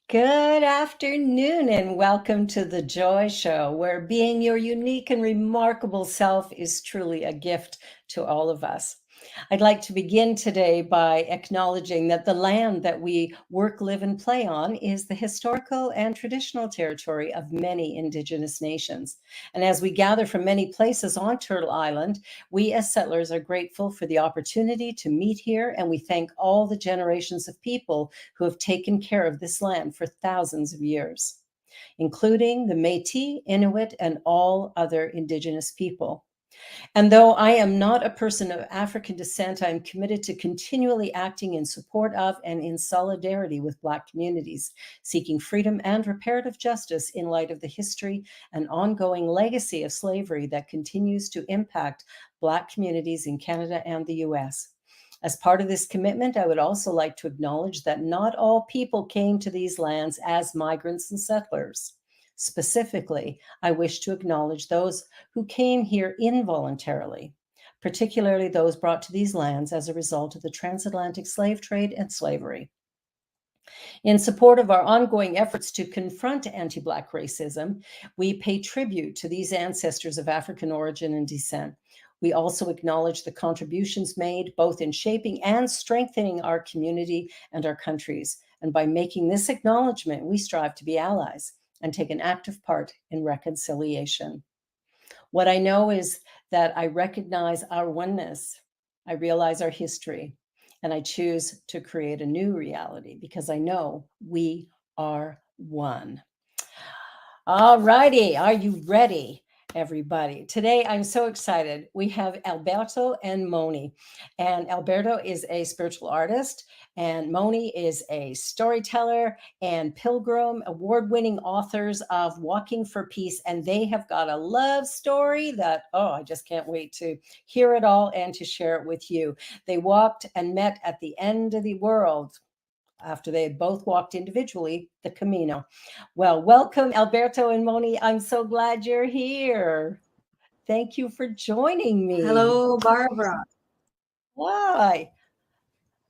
Good afternoon and welcome to the Joy Show, where being your unique and remarkable self is truly a gift to all of us. I'd like to begin today by acknowledging that the land that we work, live, and play on is the historical and traditional territory of many Indigenous nations. And as we gather from many places on Turtle Island, we as settlers are grateful for the opportunity to meet here, and we thank all the generations of people who have taken care of this land for thousands of years, including the Métis, Inuit, and all other Indigenous people. And though I am not a person of African descent, I am committed to continually acting in support of and in solidarity with Black communities, seeking freedom and reparative justice in light of the history and ongoing legacy of slavery that continues to impact Black communities in Canada and the US. As part of this commitment, I would also like to acknowledge that not all people came to these lands as migrants and settlers. Specifically, I wish to acknowledge those who came here involuntarily, particularly those brought to these lands as a result of the transatlantic slave trade and slavery. In support of our ongoing efforts to confront anti-Black racism, we pay tribute to these ancestors of African origin and descent. We also acknowledge the contributions made both in shaping and strengthening our community and our countries. And by making this acknowledgement, we strive to be allies and take an active part in reconciliation. What I know is that I recognize our oneness, I realize our history, and I choose to create a new reality because I know we are one. All righty, are you ready, everybody? Today, I'm so excited. We have Alberto and Mony. And Alberto is a spiritual artist, and Mony is a storyteller and pilgrim, award-winning authors of Walking for Peace. And they have got a love story that, I just can't wait to hear it all and to share it with you. They walked and met at the end of the world after they had both walked individually the Camino. Well, welcome, Alberto and Mony. I'm so glad you're here. Thank you for joining me. Hello, Barbara. Why?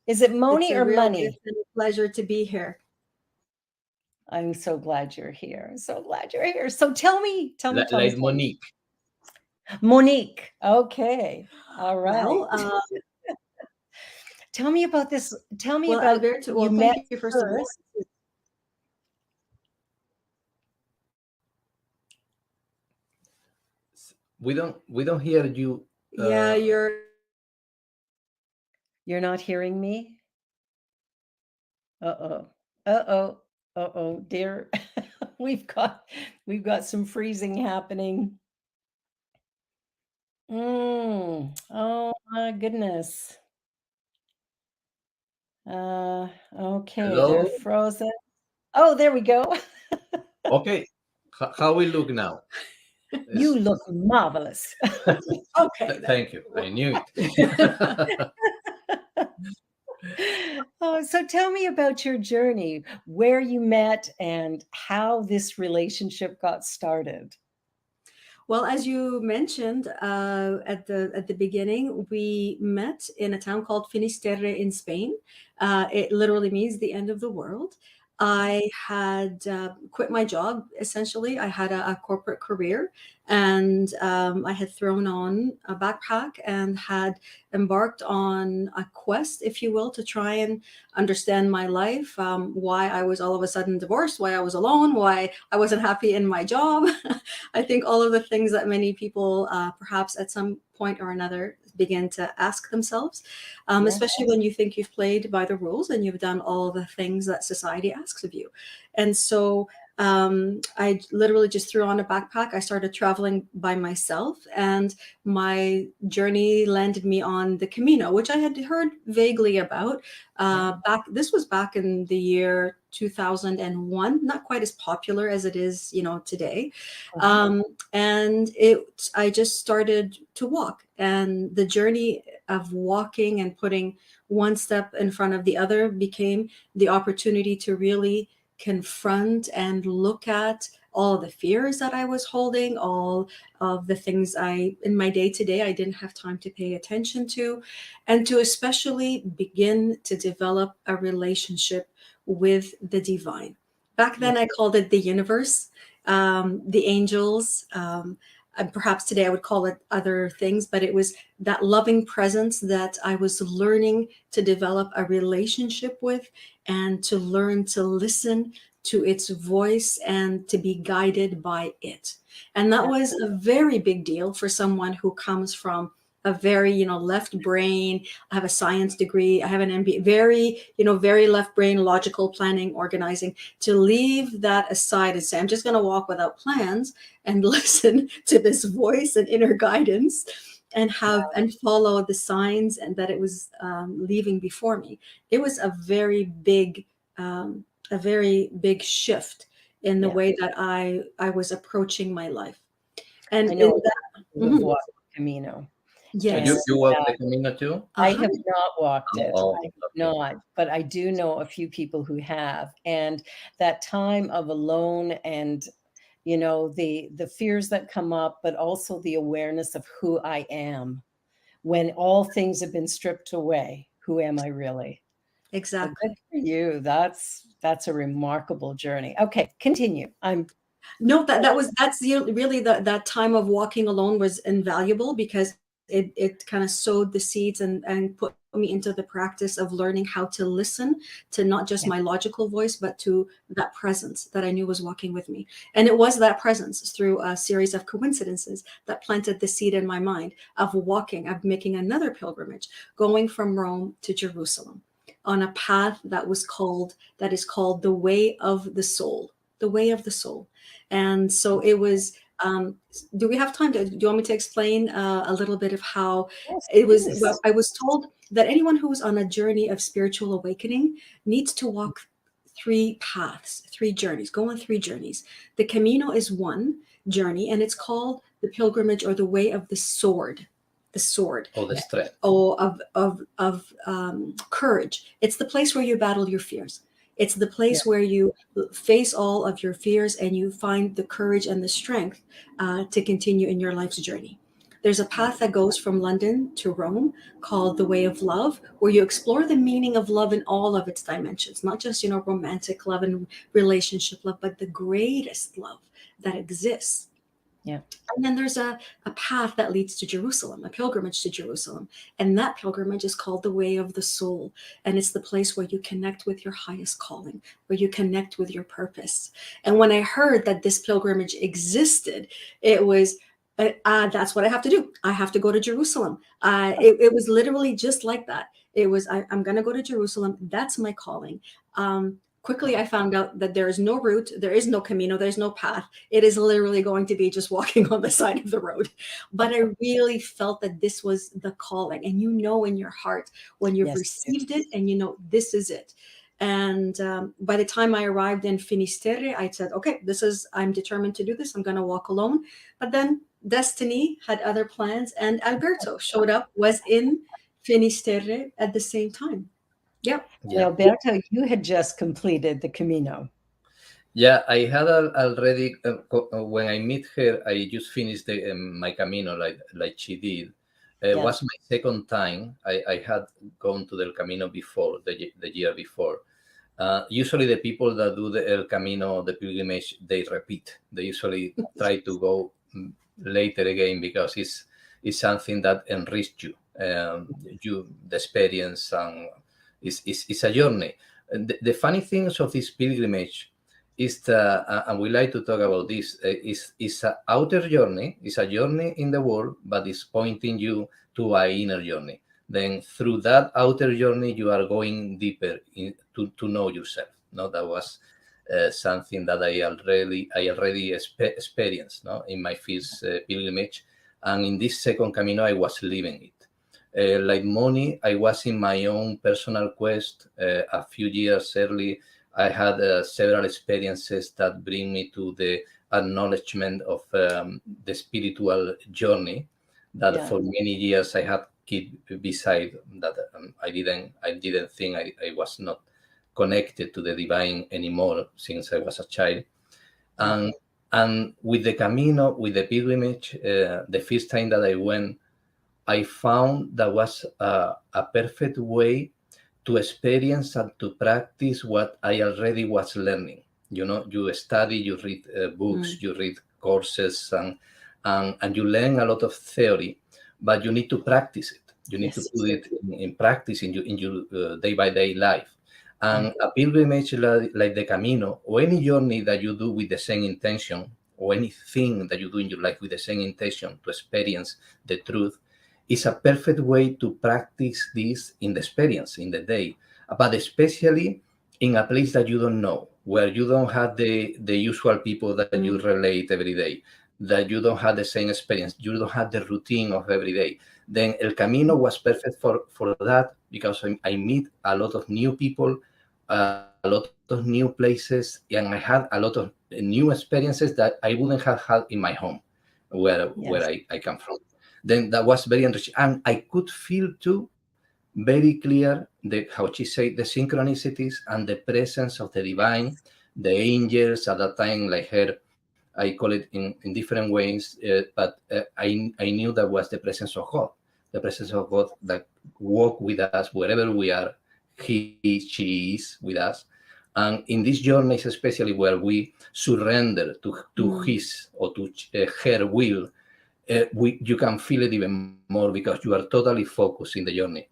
Is it Mony or Money? It's a pleasure to be here. I'm so glad you're here. So glad you're here. So tell me. Like Monique. Monique. Okay. All right. Well, tell me about this. Tell me about Alberto. Well, thank you first of all. We don't hear you. Yeah, you're not hearing me. Dear. we've got some freezing happening. Oh my goodness. Okay, Hello? They're frozen. Oh, there we go. Okay, how we look now? You look marvelous. Okay. Thank you. I knew it. So tell me about your journey, where you met, and how this relationship got started. Well, as you mentioned at the beginning, we met in a town called Finisterre in Spain. It literally means the end of the world. I had quit my job, essentially. I had a corporate career, and I had thrown on a backpack and had embarked on a quest, if you will, to try and understand my life, why I was all of a sudden divorced, why I was alone, why I wasn't happy in my job. I think all of the things that many people perhaps at some point or another begin to ask themselves, especially when you think you've played by the rules and you've done all the things that society asks of you. And so I literally just threw on a backpack. I started traveling by myself, and my journey landed me on the Camino, which I had heard vaguely about. This was back in the year 2001, not quite as popular as it is, today. And I just started to walk, and the journey of walking and putting one step in front of the other became the opportunity to really confront and look at all of the fears that I was holding, all of the things in my day-to-day, I didn't have time to pay attention to, and to especially begin to develop a relationship with the divine. Back then, I called it the universe, the angels. And perhaps today I would call it other things, but it was that loving presence that I was learning to develop a relationship with and to learn to listen to its voice and to be guided by it. And that was a very big deal for someone who comes from a very, left brain. I have a science degree. I have an MBA, very, very left brain, logical planning, organizing. To leave that aside and say, I'm just going to walk without plans and listen to this voice and inner guidance and follow the signs and that it was leaving before me. It was a very big shift in the way that I was approaching my life. And I know in that, you've walked the Camino. yes. So you walk the Camino too? I have not walked it. Oh, I have okay. not, but I do know a few people who have. And that time of alone and, the fears that come up, but also the awareness of who I am when all things have been stripped away. Who am I really? So Exactly. good for you. That's a remarkable journey. Okay, continue. No, really that time of walking alone was invaluable because it kind of sowed the seeds and put me into the practice of learning how to listen to not just my logical voice, but to that presence that I knew was walking with me. And it was that presence through a series of coincidences that planted the seed in my mind of making another pilgrimage, going from Rome to Jerusalem on a path that is called the way of the soul, the way of the soul. And so it was, do we have time do you want me to explain a little bit of how it was? Well, I was told that anyone who's on a journey of spiritual awakening needs to walk three paths, three journeys, go on three journeys. The Camino is one journey, and it's called the pilgrimage or the way of the sword. The sword. Oh, the strength. Of courage. It's the place where you battle your fears. It's the place where you face all of your fears and you find the courage and the strength to continue in your life's journey. There's a path that goes from London to Rome called the Way of Love, where you explore the meaning of love in all of its dimensions, not just, romantic love and relationship love, but the greatest love that exists. Yeah. And then there's a path that leads to Jerusalem, a pilgrimage to Jerusalem. And that pilgrimage is called the Way of the Soul. And it's the place where you connect with your highest calling, where you connect with your purpose. And when I heard that this pilgrimage existed, it was, that's what I have to do. I have to go to Jerusalem. It was literally just like that. It was, I'm going to go to Jerusalem. That's my calling. Quickly, I found out that there is no route, there is no Camino, there's no path. It is literally going to be just walking on the side of the road. But I really felt that this was the calling. And in your heart when you've received it and this is it. And by the time I arrived in Finisterre, I said, okay, I'm determined to do this. I'm going to walk alone. But then destiny had other plans. And Alberto showed up, was in Finisterre at the same time. Yep. Yeah. Alberto, you had just completed the Camino. Yeah, I had already, when I meet her, I just finished my Camino like she did. It was my second time. I had gone to the Camino before, the year before. Usually the people that do the El Camino, the pilgrimage, they repeat. They usually try to go later again because it's something that enriches you, the experience, and it's a journey. The funny things of this pilgrimage is and we like to talk about this, is an outer journey, it's a journey in the world, but it's pointing you to an inner journey. Then through that outer journey, you are going deeper to know yourself. No, that was something that I already experienced, no, in my first pilgrimage, and in this second Camino, I was living it. Like Mony, I was in my own personal quest. A few years early, I had several experiences that bring me to the acknowledgement of the spiritual journey that for many years I had kept beside. That I didn't think I was not connected to the divine anymore since I was a child. And with the Camino, with the pilgrimage, the first time that I went, I found that was a perfect way to experience and to practice what I already was learning. You study, you read books, you read courses, and you learn a lot of theory, but you need to practice it. You need to Yes. put it in practice in your day-by-day life. And a pilgrimage like the Camino, or any journey that you do with the same intention, or anything that you do in your life with the same intention to experience the truth, is a perfect way to practice this in the experience, in the day, but especially in a place that you don't know, where you don't have the usual people that you relate every day, that you don't have the same experience, you don't have the routine of every day. Then El Camino was perfect for that, because I meet a lot of new people, a lot of new places, and I had a lot of new experiences that I wouldn't have had in my home, where I come from. Then that was very enriching, and I could feel too very clear how she said, the synchronicities and the presence of the divine, the angels at that time, like her. I call it in different ways, but I knew that was the presence of God, the presence of God that walk with us wherever we are. She is with us. And in these journeys, especially where we surrender to his or to her will, you can feel it even more, because you are totally focused in the journey.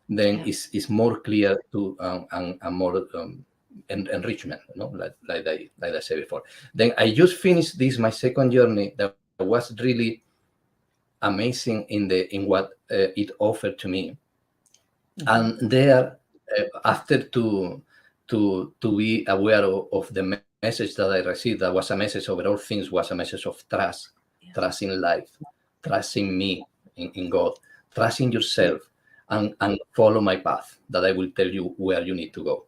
Then it's more clear to and more enrichment, like I said before. Then I just finished my second journey that was really amazing in what it offered to me. And there, after to be aware of the message that I received, that was a message over all things, was a message of trust in life, trust in me, in God, trust in yourself, and follow my path, that I will tell you where you need to go.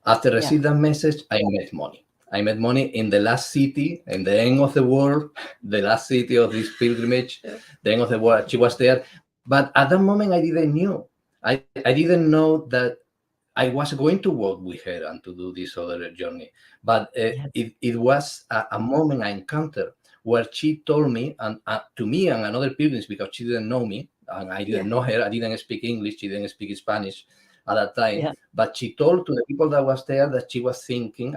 After receiving that message, I met Mony. I met Mony in the last city, in the end of the world, the last city of this pilgrimage, the end of the world. She was there. But at that moment, I didn't know. I didn't know that I was going to work with her and to do this other journey. But it was a moment I encountered where she told me, and to me and another pilgrims, because she didn't know me, and I didn't know her. I didn't speak English. She didn't speak Spanish at that time. But she told to the people that was there that she was thinking,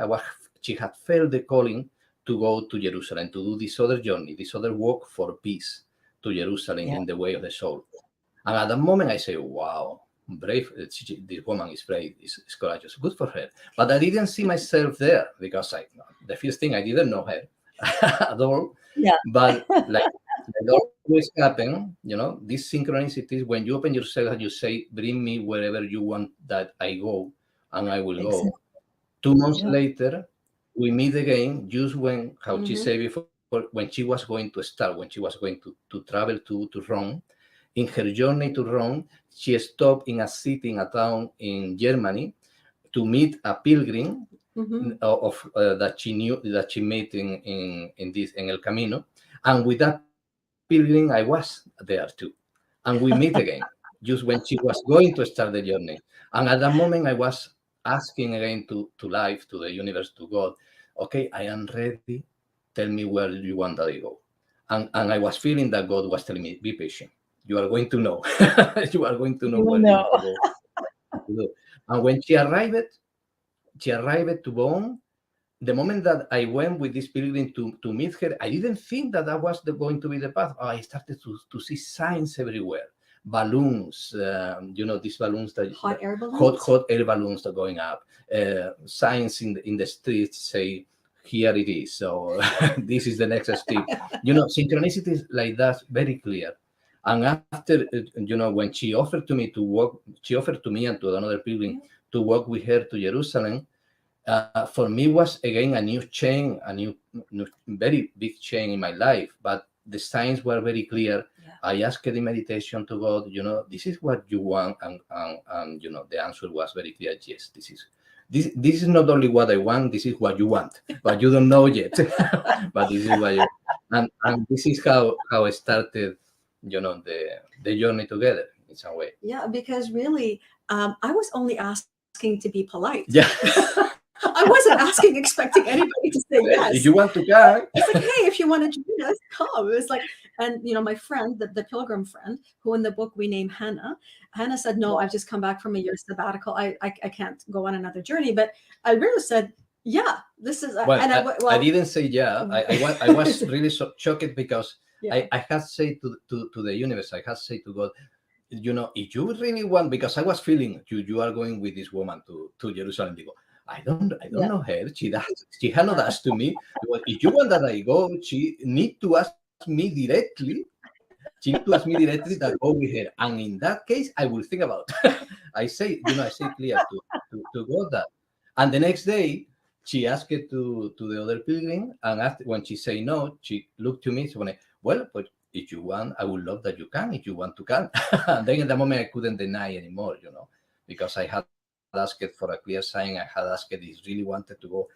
she had felt the calling to go to Jerusalem, to do this other journey, this other walk for peace to Jerusalem in the way of the soul. And at that moment, I say, wow, brave. This woman is brave, is courageous. Good for her. But I didn't see myself there, because the first thing, I didn't know her at all. But like it always happen, these synchronicities, when you open yourself and you say, bring me wherever you want that I go, and I will go. 2 months later, we meet again, just when, how she said before, when she was going to start, when she was going to travel to Rome. In her journey to Rome, she stopped in a city, in a town in Germany, to meet a pilgrim that she knew, that she met in El Camino. And with that pilgrim, I was there too. And we meet again, just when she was going to start the journey. And at that moment, I was asking again to life, to the universe, to God, okay, I am ready. Tell me where you want that I go. And I was feeling that God was telling me, be patient. You are going to know. You are going to know where you need to go. And when she arrived to Bonn. The moment that I went with this pilgrim to meet her, I didn't think that was going to be the path. I started to see signs everywhere. Balloons, these balloons that hot air balloons, hot air balloons that are going up. Signs in the streets say, here it is. So this is the next step. Synchronicities like that, very clear. And after, when she offered to me to walk, she offered to me and to another pilgrim to walk with her to Jerusalem. For me was again a new chain, a new very big chain in my life, but the signs were very clear. I asked in meditation to God, this is what you want, and the answer was very clear. Yes, this is not only what I want, this is what you want, but you don't know yet. But this is what you want. And this is how I started, the journey together in some way. Yeah, because really, I was only asking to be polite. Yeah. I wasn't asking, expecting anybody to say yes. If you want to come, it's like, hey, if you want to join us, come. It's like, and my friend, the pilgrim friend, who in the book we name Hannah said, no, I've just come back from a year sabbatical. I can't go on another journey. But I really said, Yeah, this is Well, and I didn't say yeah. I was really so shocked because yeah. I had said to the universe, I had said to God, if you really want, because I was feeling you are going with this woman to Jerusalem. I don't Yeah. know her. She had not asked to me. If you want that I go, she need to ask me directly. She need to ask me directly that go with her. And in that case, I will think about. I say clear to God that. And the next day, she asked it to the other pilgrim, and after, when she say no, she looked to me. She went, well, but if you want, I would love that you can. If you want to can. And then in the moment, I couldn't deny anymore, because I had asked for a clear sign. I had asked if really wanted to go.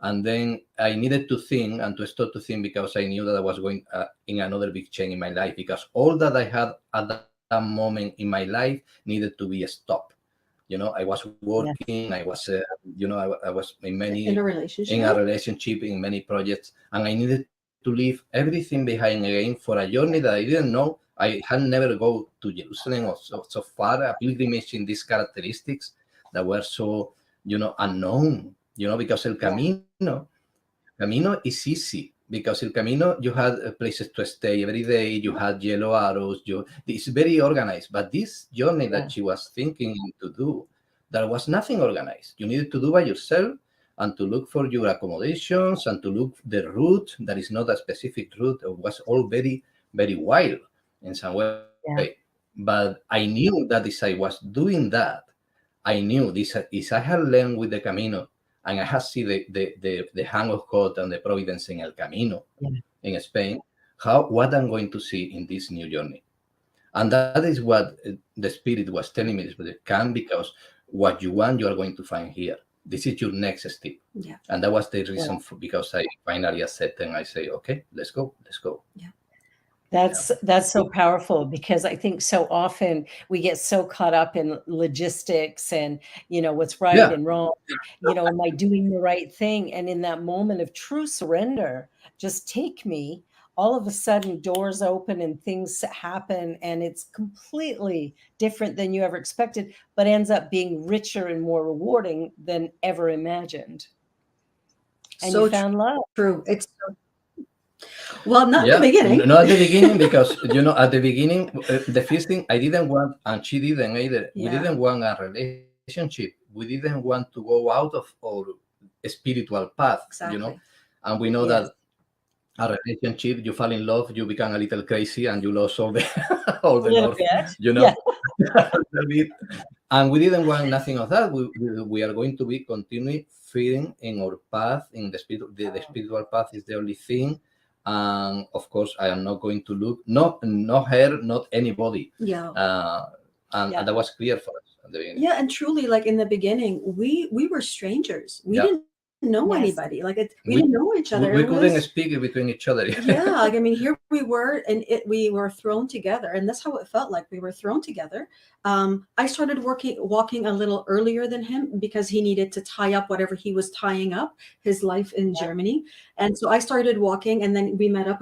And then I needed to think and to start to think, because I knew that I was going in another big change in my life, because all that I had at that moment in my life needed to be stopped. I was working, I was, I was in In a relationship. in many projects, and I needed to leave everything behind again for a journey that I didn't know. I had never go to Jerusalem or so far, a pilgrimage in these characteristics that were so, unknown, because El Camino is easy, because El Camino, you had places to stay every day, you had yellow arrows, it's very organized. But this journey that she was thinking to do, there was nothing organized. You needed to do by yourself, and to look for your accommodations, and to look the route. That is not a specific route. It was all very, very wild in some way. Yeah. But I knew that as I was doing that, I knew this is I had learned with the Camino, and I had seen the hand of God and the providence in El Camino in Spain, what I'm going to see in this new journey. And that is what the Spirit was telling me. Come, because what you want, you are going to find here. This is your next step. Yeah. And that was the reason because I finally accepted, and I say, okay, let's go. Yeah. That's so powerful, because I think so often we get so caught up in logistics and, what's right and wrong, am I doing the right thing? And in that moment of true surrender, just take me, all of a sudden doors open and things happen, and it's completely different than you ever expected, but ends up being richer and more rewarding than ever imagined. And So you found love. true. It's well, not at the beginning. Not at the beginning, because at the beginning, the first thing I didn't want, and she didn't either. We didn't want a relationship. We didn't want to go out of our spiritual path. Exactly. And we know that a relationship, you fall in love, you become a little crazy, and you lose all the north, And we didn't want nothing of that. We are going to be continuing feeding in our path, in the spirit. The spiritual path is the only thing. And of course, I am not going to look, not her, not anybody. And that was clear for us at the beginning. Yeah, and truly, like in the beginning, we were strangers. We didn't know anybody. Like we didn't know each other. We couldn't speak between each other. Like I mean, here we were, and we were thrown together, and that's how it felt like. We were thrown together. I started walking a little earlier than him, because he needed to tie up whatever he was tying up, his life in Germany, and so I started walking, and then we met up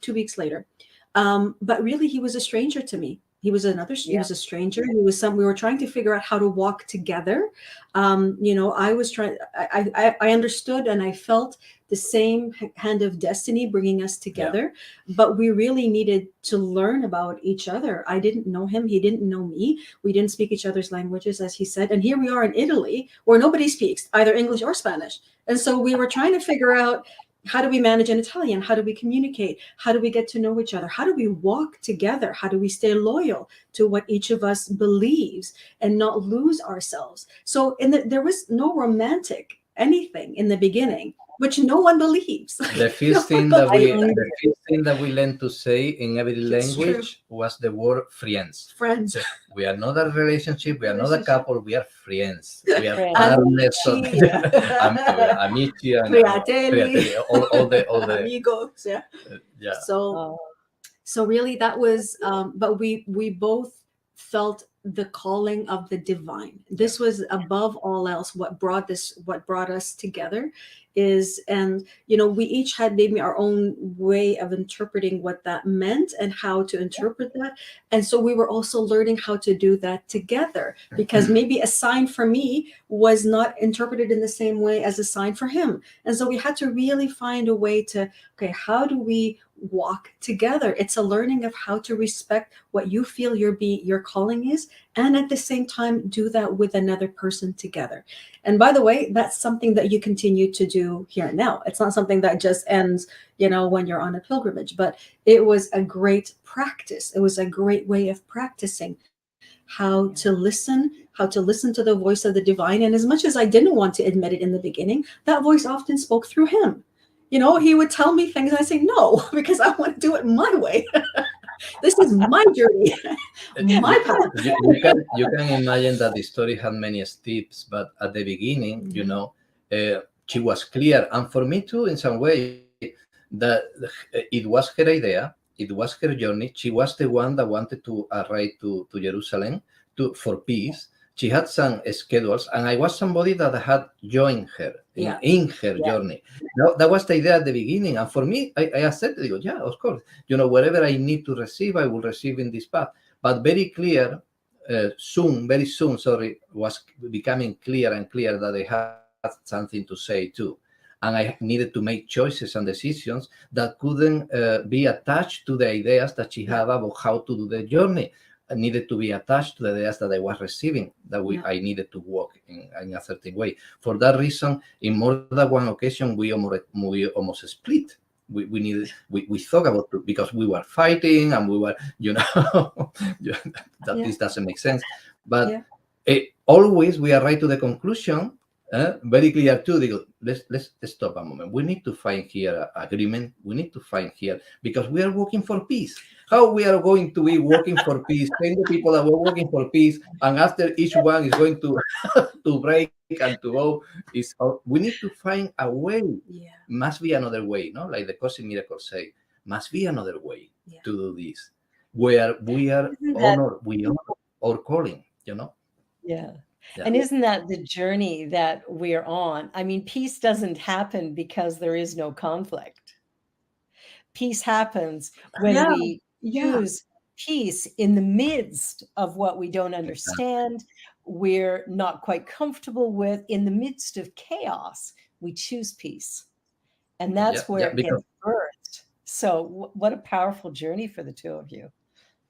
2 weeks later. But really, he was a stranger to me. He was he was a stranger. He was we were trying to figure out how to walk together. I was trying, I understood, and I felt the same hand of destiny bringing us together, but we really needed to learn about each other. I didn't know him. He didn't know me. We didn't speak each other's languages, as he said. And here we are in Italy, where nobody speaks either English or Spanish. And so we were trying to figure out, how do we manage in Italian? How do we communicate? How do we get to know each other? How do we walk together? How do we stay loyal to what each of us believes and not lose ourselves? So there was no romantic anything in the beginning, which no one believes. The first thing that we learned to say in every language was the word friends. Friends. We are not a relationship. We are not a couple. We are friends. We are partners. Amici, Fratelli, all the amigos. So really, that was. But we both felt the calling of the divine. This was above all else what brought us together is, and we each had maybe our own way of interpreting what that meant and how to interpret that. And so we were also learning how to do that together, because maybe a sign for me was not interpreted in the same way as a sign for him. And so we had to really find a way to, okay, how do we walk together? It's a learning of how to respect what you feel your calling is, and at the same time do that with another person together. And by the way, that's something that you continue to do here and now. It's not something that just ends when you're on a pilgrimage, but it was a great practice. It was a great way of practicing how to listen to the voice of the divine. And as much as I didn't want to admit it in the beginning, that voice often spoke through him. He would tell me things and I say no, because I want to do it my way. This is my journey, my path. You can imagine that the story had many steps, but at the beginning, she was clear. And for me too, in some way, that it was her idea, it was her journey. She was the one that wanted to arrive to Jerusalem for peace. She had some schedules, and I was somebody that had joined her in her journey. That was the idea at the beginning. And for me, I accepted it. Yeah, of course. Whatever I need to receive, I will receive in this path. But very clear, very soon, was becoming clear and clear that I had something to say too. And I needed to make choices and decisions that couldn't be attached to the ideas that she had about how to do the journey. Needed to be attached to the ideas that I was receiving, that I needed to walk in a certain way. For that reason, in more than one occasion, we almost split. We thought about it because we were fighting and we were, this doesn't make sense. But always we arrive to the conclusion, very clear too. Let's stop a moment. We need to find here agreement. We need to find here, because we are working for peace. How we are going to be working for peace? 10 people that were working for peace, and after each one is going to break and to go, we need to find a way. Must be another way, no? Like the Course in Miracles say, must be another way to do this, where we are honored, we honor our calling, Yeah. And isn't that the journey that we're on? I mean, peace doesn't happen because there is no conflict. Peace happens when we choose peace in the midst of what we don't understand, we're not quite comfortable with. In the midst of chaos, we choose peace. And that's where it gets birthed. So what a powerful journey for the two of you.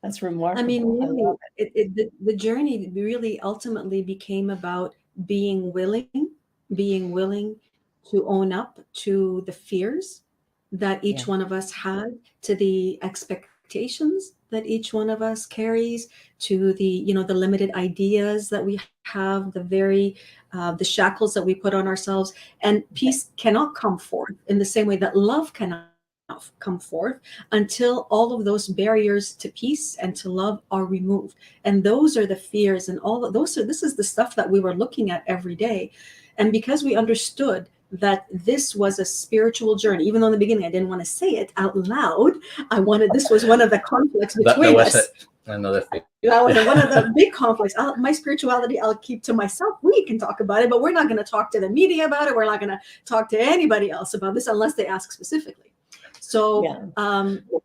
That's remarkable. I mean, really, the journey really ultimately became about being willing to own up to the fears that each one of us had, to the expectations that each one of us carries, to the the limited ideas that we have, the shackles that we put on ourselves. And peace cannot come forth in the same way that love cannot come forth until all of those barriers to peace and to love are removed. And those are the fears, and all of those this is the stuff that we were looking at every day. And because we understood that this was a spiritual journey, even though in the beginning I didn't want to say it out loud, this was one of the conflicts between us. Another thing. That was one of the big conflicts. My spirituality, I'll keep to myself. We can talk about it, but we're not going to talk to the media about it. We're not going to talk to anybody else about this unless they ask specifically. So,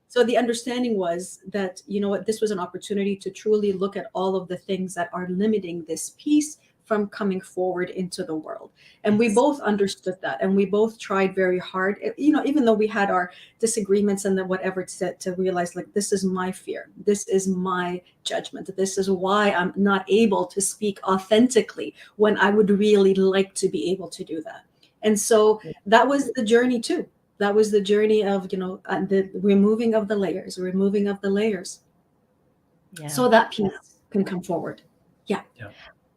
so the understanding was that, this was an opportunity to truly look at all of the things that are limiting this peace from coming forward into the world. And we both understood that, and we both tried very hard, even though we had our disagreements and then whatever, to realize, like, this is my fear. This is my judgment. This is why I'm not able to speak authentically when I would really like to be able to do that. And so that was the journey too. That was the journey of, the removing of the layers, so that peace can come forward.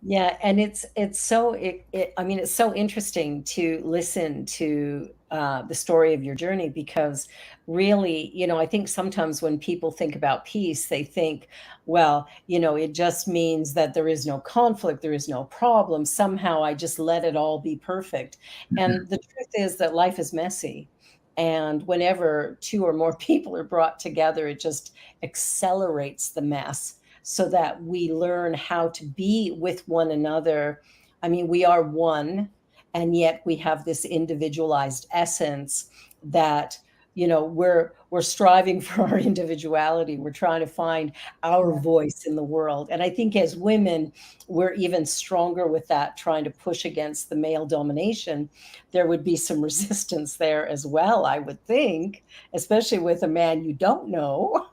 Yeah, and it's so it's so interesting to listen to the story of your journey, because really, I think sometimes when people think about peace, they think, well, it just means that there is no conflict, there is no problem. Somehow I just let it all be perfect. And the truth is that life is messy. And whenever two or more people are brought together, it just accelerates the mess. so that we learn how to be with one another. I mean, we are one, and yet we have this individualized essence that, you know, we're striving for our individuality. We're trying to find our voice in the world. And I think as women, we're even stronger with that, trying to push against the male domination. There would be some resistance there as well, I would think, especially with a man you don't know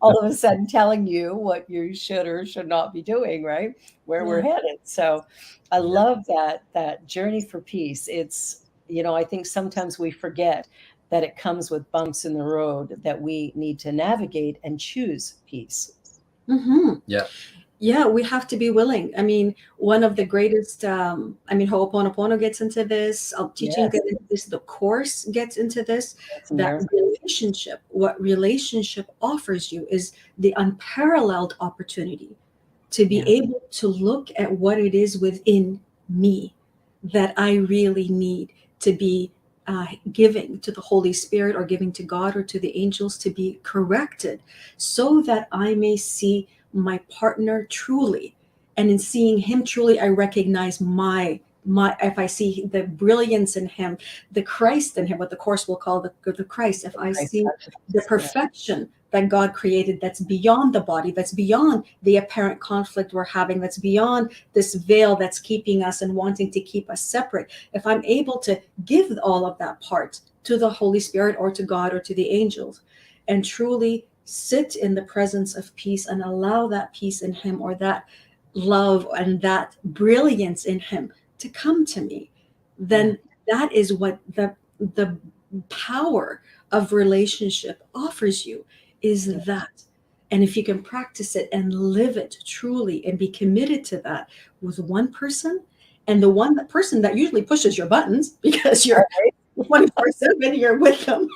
all of a sudden telling you what you should or should not be doing, right? Where we're headed. So I love that journey for peace. It's, you know, I think sometimes we forget that it comes with bumps in the road, that we need to navigate and choose peace. Yeah, we have to be willing. I mean, one of the greatest, I mean, Ho'oponopono gets into this, teaching gets into this, the Course gets into this, that relationship, what relationship offers you is the unparalleled opportunity to be able to look at what it is within me that I really need to be giving to the Holy Spirit, or giving to God or to the angels, to be corrected, so that I may see my partner truly. And in seeing him truly, I recognize my if I see the brilliance in him, the Christ in him, what the Course will call the Christ, if I see the perfection that God created, that's beyond the body, that's beyond the apparent conflict we're having, that's beyond this veil that's keeping us and wanting to keep us separate, if I'm able to give all of that part to the Holy Spirit or to God or to the angels, and truly sit in the presence of peace and allow that peace in him, or that love and that brilliance in him to come to me, then that is what the power of relationship offers you, is that. And if you can practice it and live it truly and be committed to that with one person, and that person that usually pushes your buttons because you're 24/7, you're with them.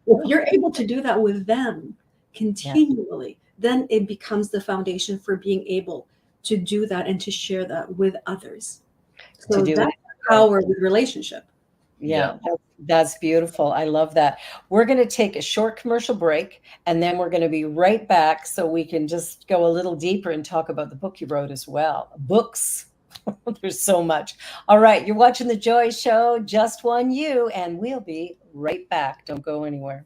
If you're able to do that with them continually, then it becomes the foundation for being able to do that and to share that with others. So that's power with relationship. Yeah, that's beautiful. I love that. We're going to take a short commercial break, and then we're going to be right back so we can just go a little deeper and talk about the book you wrote as well. Books. There's so much. All right, you're watching The Joy Show, Just One You, and we'll be right back. Don't go anywhere.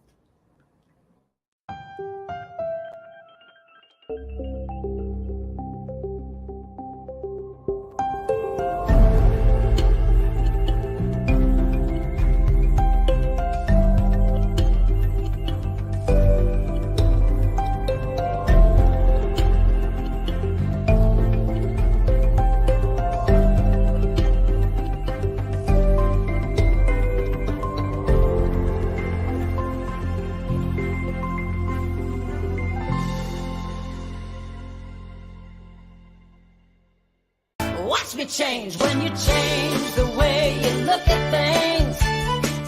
Watch me change when you change the way you look at things.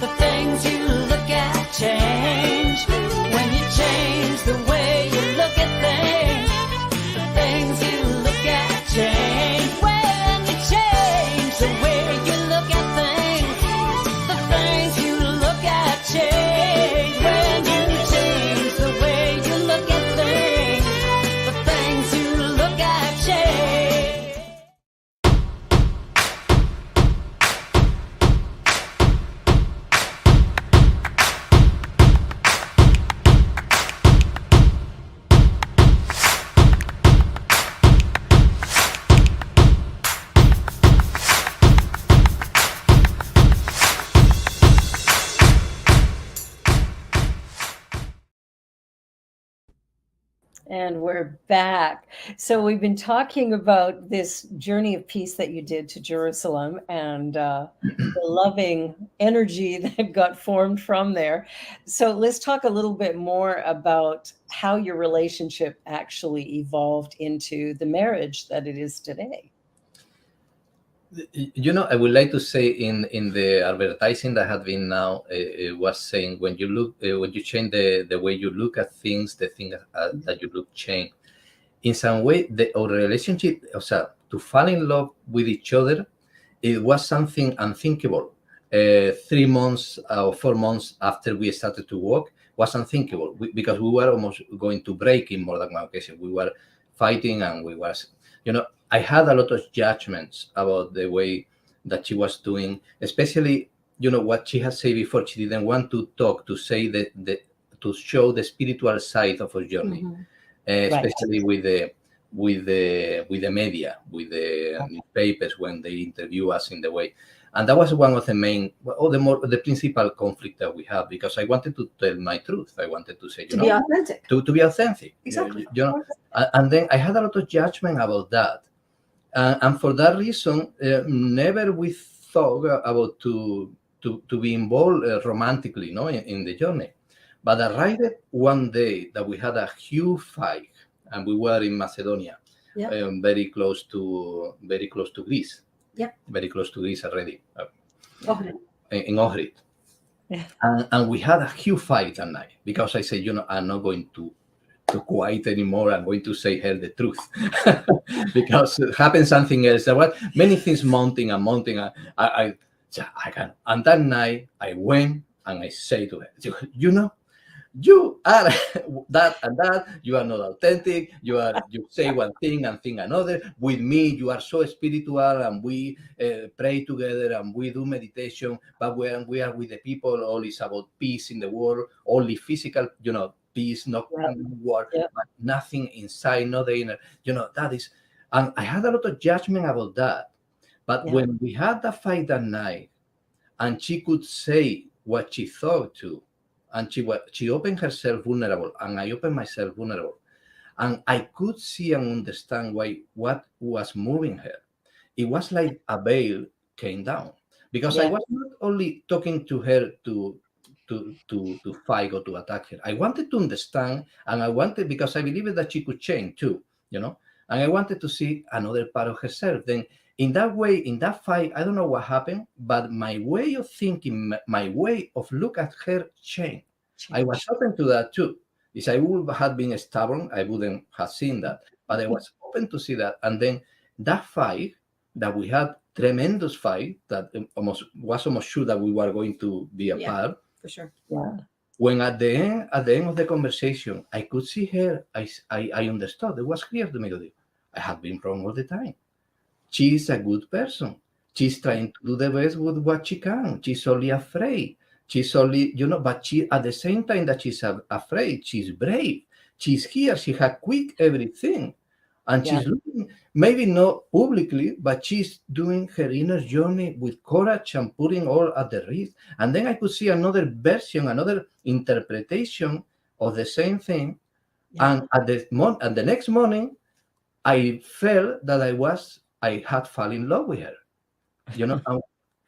The things you look at change when you change the way you look at things. The things you look at change when you change the way you look at things. The things you look at change when you change the way you look at things. The things you look at change. And we're back. So we've been talking about this journey of peace that you did to Jerusalem, and the loving energy that got formed from there. So let's talk a little bit more about how your relationship actually evolved into the marriage that it is today. You know, I would like to say in the advertising that had been now, it was saying when you look, when you change the way you look at things, the thing that you look change. In some way, our relationship, to fall in love with each other, it was something unthinkable. 3 months or 4 months after we started to work was unthinkable because we were almost going to break in more than one occasion. We were fighting, and we was, I had a lot of judgments about the way that she was doing, especially, what she has said before. She didn't want to talk, to say to show the spiritual side of her journey, especially with the media, with the newspapers when they interview us in the way. And that was one of the main, or the principal conflict that we have, because I wanted to tell my truth. I wanted to say, to be authentic. To be authentic. Exactly. And then I had a lot of judgment about that. And for that reason, never we thought about to be involved romantically, in the journey. But I arrived one day that we had a huge fight, and we were in Macedonia, very close to Greece. Yeah. Very close to Greece already. In Ohrid. Yeah. And we had a huge fight that night, because I said, I'm not going to quiet anymore. I'm going to say her the truth. Because it happened something else. There were many things mounting and mounting. I can. And that night I went and I say to her, you are that and that. You are not authentic. You say one thing and think another. With me, you are so spiritual, and we pray together and we do meditation. But when we are with the people, all is about peace in the world, only physical, peace, not war, but nothing inside, not the inner. That is. And I had a lot of judgment about that. But when we had that fight that night, and she could say what she thought too, and she opened herself vulnerable, and I opened myself vulnerable, and I could see and understand what was moving her. It was like a veil came down, because I was not only talking to her to fight or to attack her. I wanted to understand, and I wanted, because I believed that she could change too, and I wanted to see another part of herself. Then in that way, in that fight, I don't know what happened, but my way of thinking, my way of look at her changed. I was open to that too. If I would have been stubborn, I wouldn't have seen that. But I was open to see that. And then that fight that we had, tremendous fight, that was almost sure that we were going to be apart. For sure. Yeah. When at the end of the conversation, I could see her, I understood. It was clear to me, I have been wrong all the time. She is a good person. She's trying to do the best with what she can. She's only afraid. She's only, but she, at the same time that she's afraid, she's brave. She's here. She has quit everything. And she's looking, maybe not publicly, but she's doing her inner journey with courage and putting all at the risk. And then I could see another version, another interpretation of the same thing. And at the next morning, I felt that I had fallen in love with her.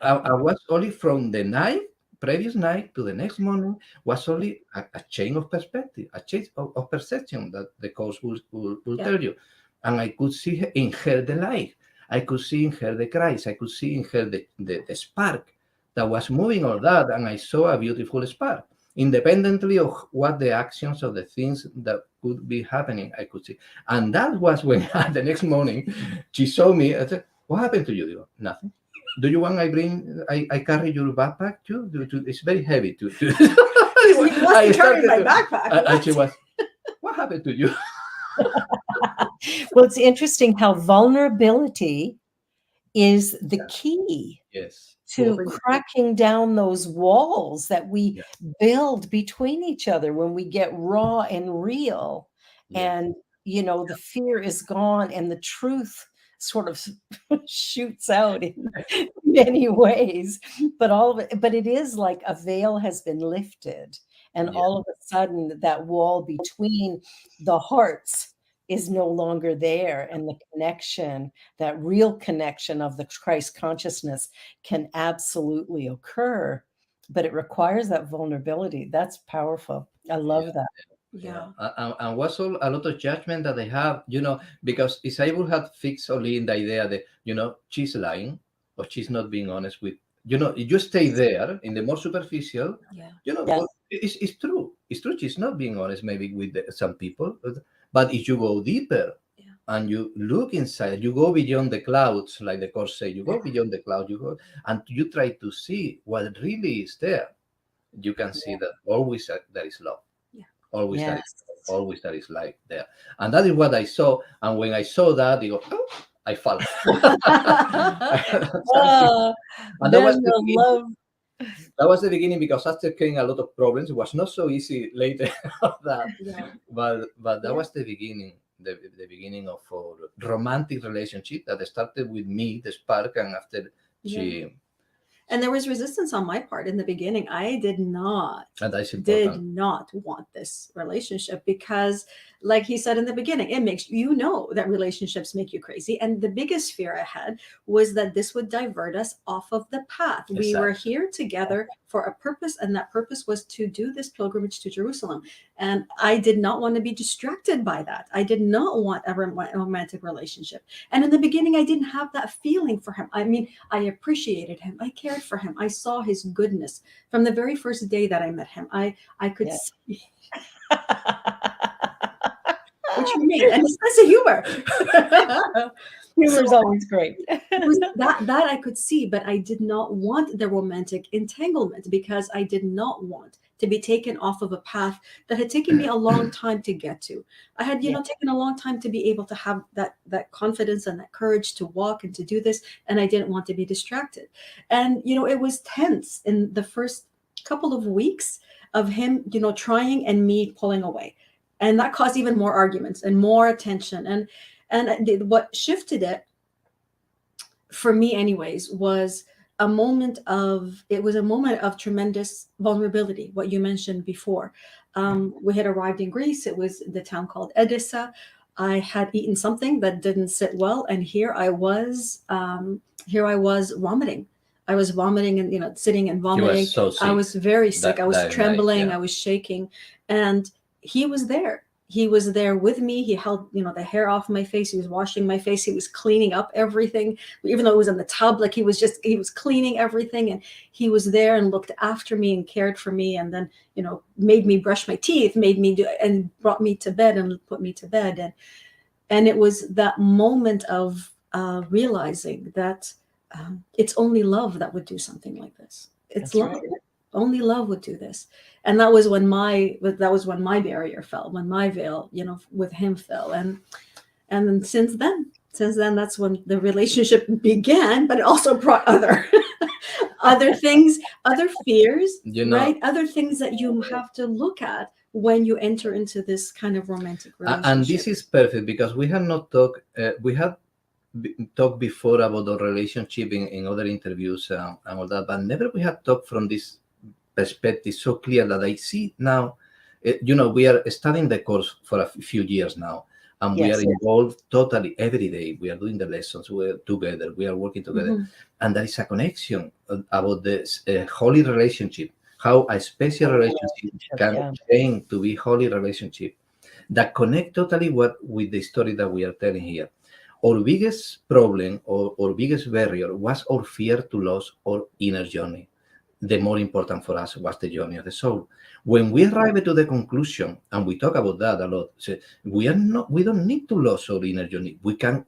I was only from the previous night to the next morning was only a change of perspective, a change of perception that the course will tell you. And I could see in her the light. I could see in her the Christ. I could see in her the spark that was moving all that. And I saw a beautiful spark. Independently of what the actions of the things that could be happening, I could see. And that was when the next morning she saw me. I said, what happened to you? Nothing. Do you want I carry your backpack too? It's very heavy too. You must carry my backpack. And she was, what happened to you? Well, it's interesting how vulnerability is the key to cracking down those walls that we build between each other when we get raw and real. And, the fear is gone and the truth sort of shoots out in many ways. But it is like a veil has been lifted, and all of a sudden that wall between the hearts is no longer there, and the connection, that real connection of the Christ consciousness, can absolutely occur, but it requires that vulnerability. That's powerful. I love that. And was a lot of judgment that they have, because if I would have fixed only in the idea that, she's lying or she's not being honest with, you stay there in the more superficial, well, it's true. It's true. She's not being honest maybe with some people. But if you go deeper and you look inside, you go beyond the clouds, like the Course says, you go beyond the clouds, and you try to see what really is there. You can see that always there is love. Always that, Yes. always that is like there, and that is what I saw. And when I saw that, I go, oh, I fall. Oh, And then the love. that was the beginning, because after came a lot of problems. It was not so easy later of that, Yeah. but that Yeah. was the beginning, the beginning of our romantic relationship that started with me, the spark, and after she. And there was resistance on my part in the beginning. I did not And that's important. want this relationship because, like he said in the beginning, it makes that relationships make you crazy. And the biggest fear I had was that this would divert us off of the path. We were here together for a purpose, and that purpose was to do this pilgrimage to Jerusalem. And I did not want to be distracted by that. I did not want a romantic relationship. And in the beginning, I didn't have that feeling for him. I mean, I appreciated him. I cared for him. I saw his goodness from the very first day that I met him. I could see. Which you mean, and a sense of humor. Humor is always great. that I could see, but I did not want the romantic entanglement because I did not want to be taken off of a path that had taken me a long time to get to. I had, taken a long time to be able to have that confidence and that courage to walk and to do this, and I didn't want to be distracted. And it was tense in the first couple of weeks of him, trying and me pulling away, and that caused even more arguments and more attention. And what shifted it for me, anyways, was a moment of tremendous vulnerability. What you mentioned before, we had arrived in Greece. It was the town called Edessa. I had eaten something that didn't sit well, and here I was vomiting. I was vomiting and sitting and vomiting. So I was very sick. I was trembling. Night, I was shaking, and he was there. He was there with me. He held, the hair off my face. He was washing my face. He was cleaning up everything, even though it was in the tub. Like he was cleaning everything, and he was there and looked after me and cared for me. And then, made me brush my teeth, and brought me to bed and put me to bed. And it was that moment of realizing that it's only love that would do something like this. It's love. Right. Only love would do this. And that was when my barrier fell, when my veil, with him fell. And then since then, that's when the relationship began, but it also brought other things, other fears, right? Other things that you have to look at when you enter into this kind of romantic relationship. And this is perfect because we have not talked, we have talked before about the relationship in other interviews and all that, but never we have talked from this perspective so clear that I see now. We are studying the course for a few years now, and we are involved totally every day. We are doing the lessons, we're together, we are working together, and there is a connection about this holy relationship, how a special relationship can change to be holy relationship that connect totally with the story that we are telling here. Our biggest problem or biggest barrier was our fear to lose our inner journey. The more important for us was the journey of the soul. When we arrive to the conclusion, and we talk about that a lot, so we don't need to lose our inner journey. We can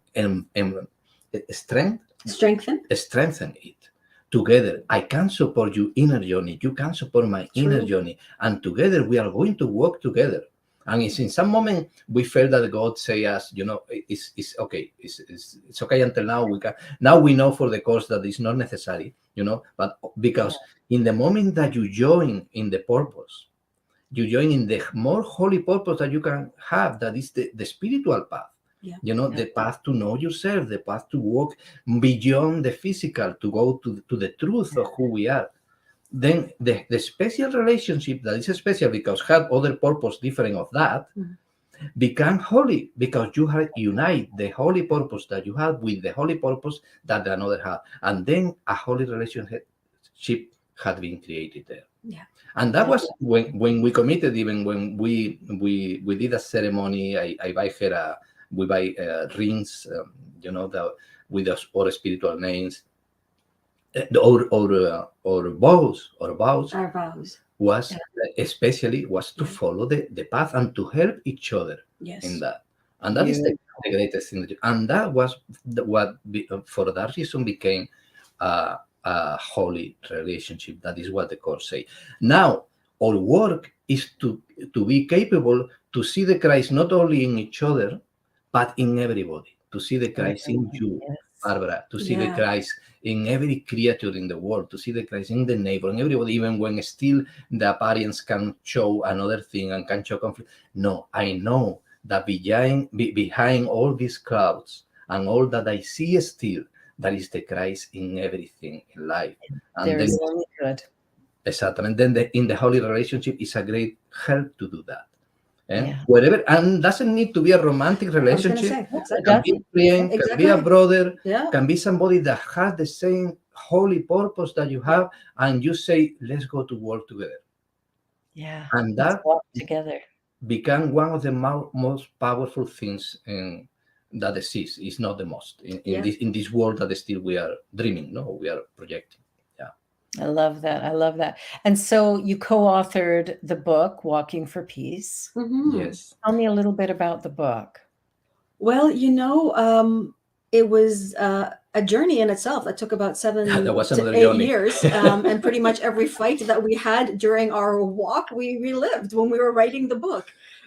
strengthen it together. I can support your inner journey. You can support my inner journey, and together we are going to work together. And it's in some moment we felt that God say us, it's okay. It's okay until now. Now we know for the course that it's not necessary, but because in the moment that you join in the purpose, you join in the more holy purpose that you can have, that is the spiritual path. The path to know yourself, the path to walk beyond the physical, to go to the truth of who we are. Then the special relationship that is special because had other purpose different of that become holy because you have unite the holy purpose that you have with the holy purpose that another had, and then a holy relationship had been created there. And that was when we committed. Even when we did a ceremony, I buy her we buy rings, with our spiritual names. Our vows was especially to follow the path and to help each other in that, and that is the greatest thing. And that was what for that reason became a holy relationship. That is what the course say. Now our work is to be capable to see the Christ not only in each other, but in everybody, to see the Christ in you, Yes. Barbara, to see the Yeah. Christ in every creature in the world, to see the Christ in the neighbor, in everybody, even when still the appearance can show another thing and can show conflict. No, I know that behind all these clouds and all that I see still, that is the Christ in everything in life. And There then, is only good. exactly, and then in the holy relationship is a great help to do that. Yeah. Whatever, and doesn't need to be a romantic I was going to relationship. say, It exactly. Can be a friend, can be a Exactly. brother, Yeah. can be somebody that has the same holy purpose that you have, and you say, let's go to work together. Yeah. And Let's that walk together. become one of the most powerful things that exists. It's not the most Yeah. in this world that still we are dreaming, no, we are projecting. I love that. I love that. And so you co-authored the book, Walking for Peace. Mhm. Yes. Tell me a little bit about the book. Well, it was a journey in itself that took about 7 That was to another 8 journey. years. And pretty much every fight that we had during our walk, we relived when we were writing the book.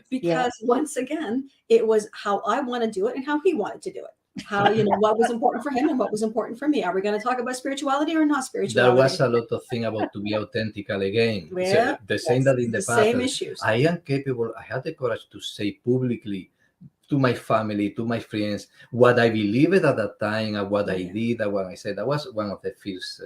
Because once again, it was how I want to do it and how he wanted to do it. How, what was important for him and what was important for me. Are we going to talk about spirituality or not spirituality? There was a lot of thing about to be authentical again. Yeah, The same that in the the past. same issues. I am capable, I had the courage to say publicly to my family, to my friends, what I believed at that time and what I did and what I said. That was one of the fears,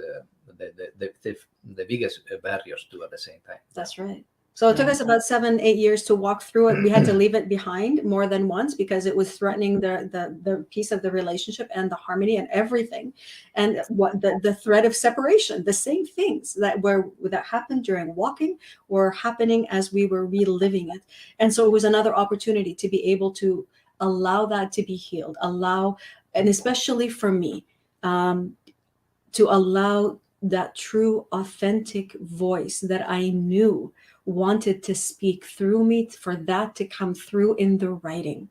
the biggest barriers to at the same time. That's right. So it took us about 7, 8 years to walk through it. We had to leave it behind more than once because it was threatening the piece of the relationship and the harmony and everything. And what the threat of separation, the same things that happened during walking were happening as we were reliving it. And so it was another opportunity to be able to allow that to be healed, and especially for me, to allow that true, authentic voice that I knew wanted to speak through me, for that to come through in the writing.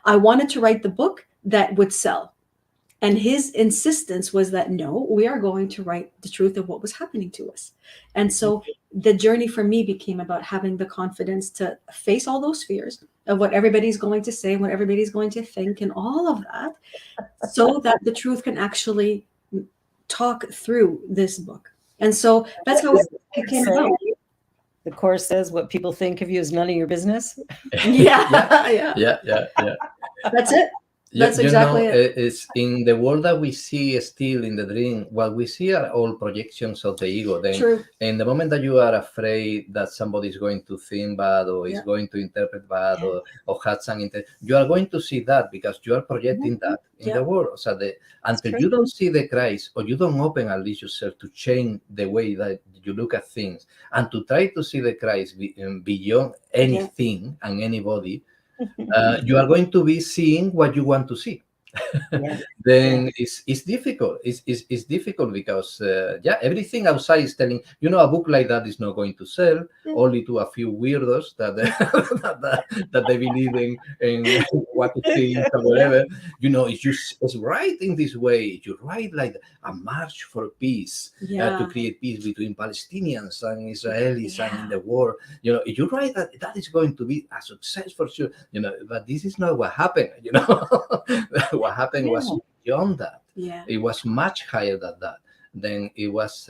I wanted to write the book that would sell. And his insistence was that, no, we are going to write the truth of what was happening to us. And so the journey for me became about having the confidence to face all those fears of what everybody's going to say, what everybody's going to think, and all of that, so that the truth can actually talk through this book. And so that's how it came about. The course says what people think of you is none of your business. Yeah. That's it. That's exactly it. It's in the world that we see still in the dream. What we see are all projections of the ego. Then, True. in the moment that you are afraid that somebody is going to think bad or is going to interpret bad or had some you are going to see that because you are projecting that in the world. So until you don't see the Christ or you don't open at least yourself to change the way that you look at things and to try to see the Christ beyond anything and anybody, you are going to be seeing what you want to see. Then it's difficult. It's difficult because everything outside is telling a book like that is not going to sell. Only to a few weirdos that that they believe in what to think or whatever. It's right in this way. You write like a march for peace to create peace between Palestinians and Israelis and in the war. You write that is going to be a success for sure. But this is not what happened. What happened was beyond that. It was much higher than that. Then it was,